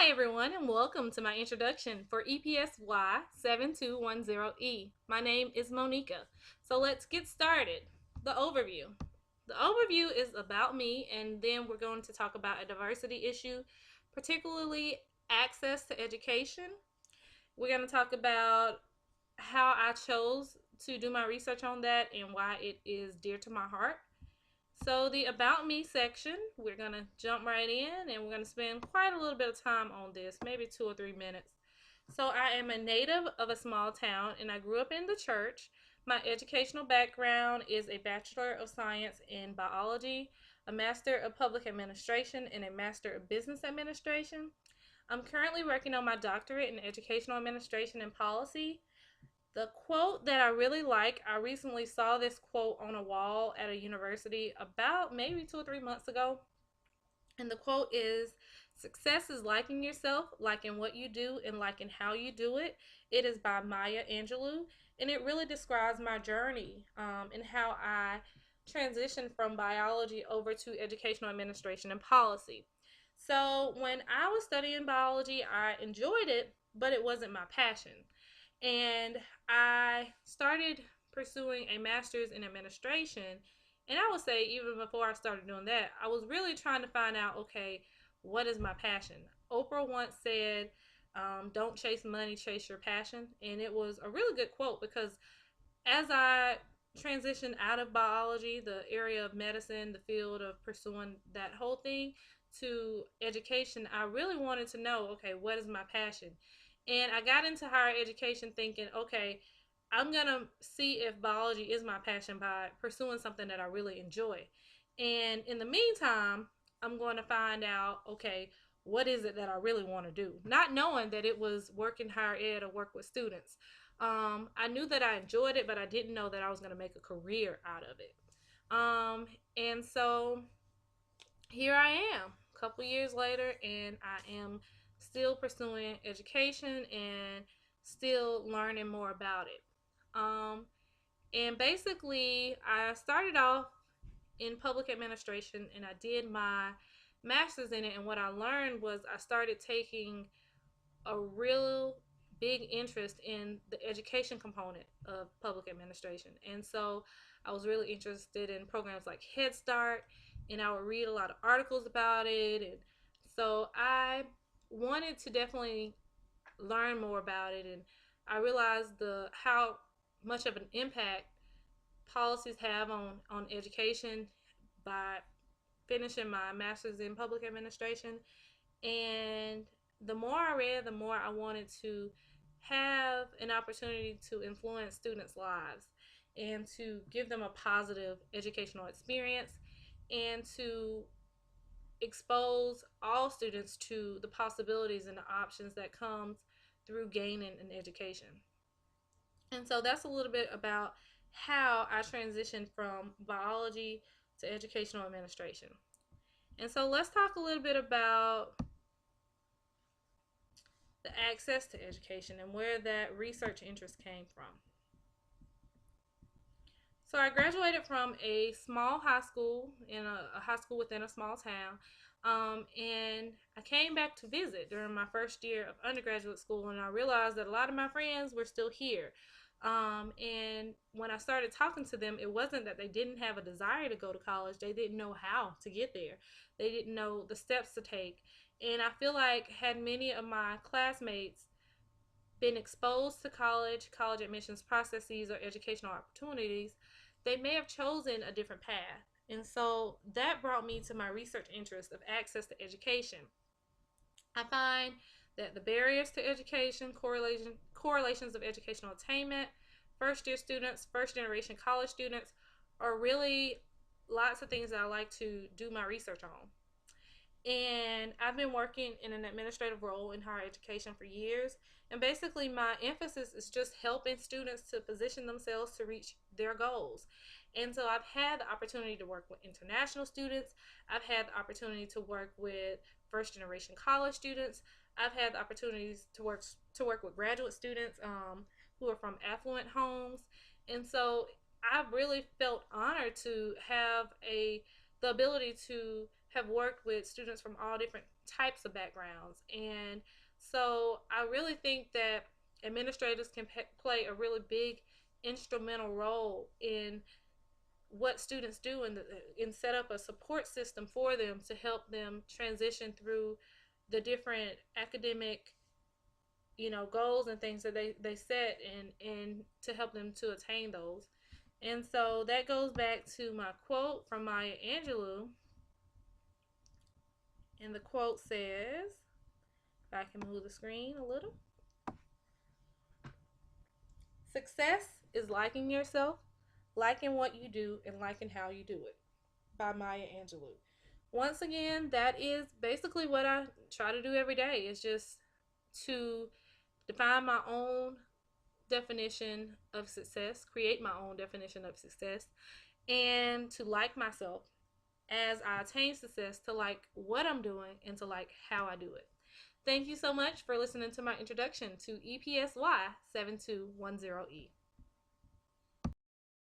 Hi everyone and welcome to my introduction for Epsy 7210E. My name is Monica. So let's get started. The overview. The overview is about me, and then we're going to talk about a diversity issue, particularly access to education. We're going to talk about how I chose to do my research on that and why it is dear to my heart. So the About Me section, we're going to jump right in and we're going to spend quite a little bit of time on this, maybe 2 or 3 minutes. So I am a native of a small town and I grew up in the church. My educational background is a Bachelor of Science in Biology, a Master of Public Administration, and a Master of Business Administration. I'm currently working on my doctorate in Educational Administration and Policy. The quote that I really like, I recently saw this quote on a wall at a university about maybe 2 or 3 months ago. And the quote is, "Success is liking yourself, liking what you do, and liking how you do it." It is by Maya Angelou. And it really describes my journey and how I transitioned from biology over to educational administration and policy. So when I was studying biology, I enjoyed it, but it wasn't my passion. And I started pursuing a master's in administration. And I would say, even before I started doing that, I was really trying to find out, okay, what is my passion? Oprah once said, don't chase money, chase your passion. And it was a really good quote because as I transitioned out of biology, the area of medicine, the field of pursuing that whole thing, to education, I really wanted to know, okay, what is my passion? And I got into higher education thinking, okay, I'm going to see if biology is my passion by pursuing something that I really enjoy. And in the meantime, I'm going to find out, okay, what is it that I really want to do? Not knowing that it was work in higher ed or work with students. I knew that I enjoyed it, but I didn't know that I was going to make a career out of it. And so here I am, a couple years later, and I am still pursuing education and still learning more about it. And basically, I started off in public administration and I did my master's in it. And what I learned was I started taking a real big interest in the education component of public administration. And so I was really interested in programs like Head Start, and I would read a lot of articles about it. And so I wanted to definitely learn more about it. And I realized the how much of an impact policies have on education by finishing my master's in public administration. And the more I read, the more I wanted to have an opportunity to influence students' lives and to give them a positive educational experience and to expose all students to the possibilities and the options that comes through gaining an education. And so that's a little bit about how I transitioned from biology to educational administration. And so let's talk a little bit about the access to education and where that research interest came from. So I graduated from a small high school in a high school within a small town. And I came back to visit during my first year of undergraduate school, and I realized that a lot of my friends were still here. And when I started talking to them, it wasn't that they didn't have a desire to go to college, they didn't know how to get there, they didn't know the steps to take. And I feel like, had many of my classmates been exposed to college admissions processes, or educational opportunities, they may have chosen a different path. And so that brought me to my research interest of access to education. I find that the barriers to education, correlations of educational attainment, first year students, first generation college students, are really lots of things that I like to do my research on. And I've been working in an administrative role in higher education for years. And basically, my emphasis is just helping students to position themselves to reach their goals. And so I've had the opportunity to work with international students. I've had the opportunity to work with first generation college students. I've had the opportunities to work with graduate students who are from affluent homes. And so I've really felt honored to have the ability to have worked with students from all different types of backgrounds. And so I really think that administrators can play a really big instrumental role in what students do and set up a support system for them to help them transition through the different academic goals and things that they set, and to help them to attain those. And so that goes back to my quote from Maya Angelou. And the quote says, if I can move the screen a little: success is liking yourself, liking what you do, and liking how you do it, by Maya Angelou. Once again, that is basically what I try to do every day, is just to define my own definition of success, create my own definition of success, and to like myself as I attain success, to like what I'm doing and to like how I do it. Thank you so much for listening to my introduction to EPSY 7210E.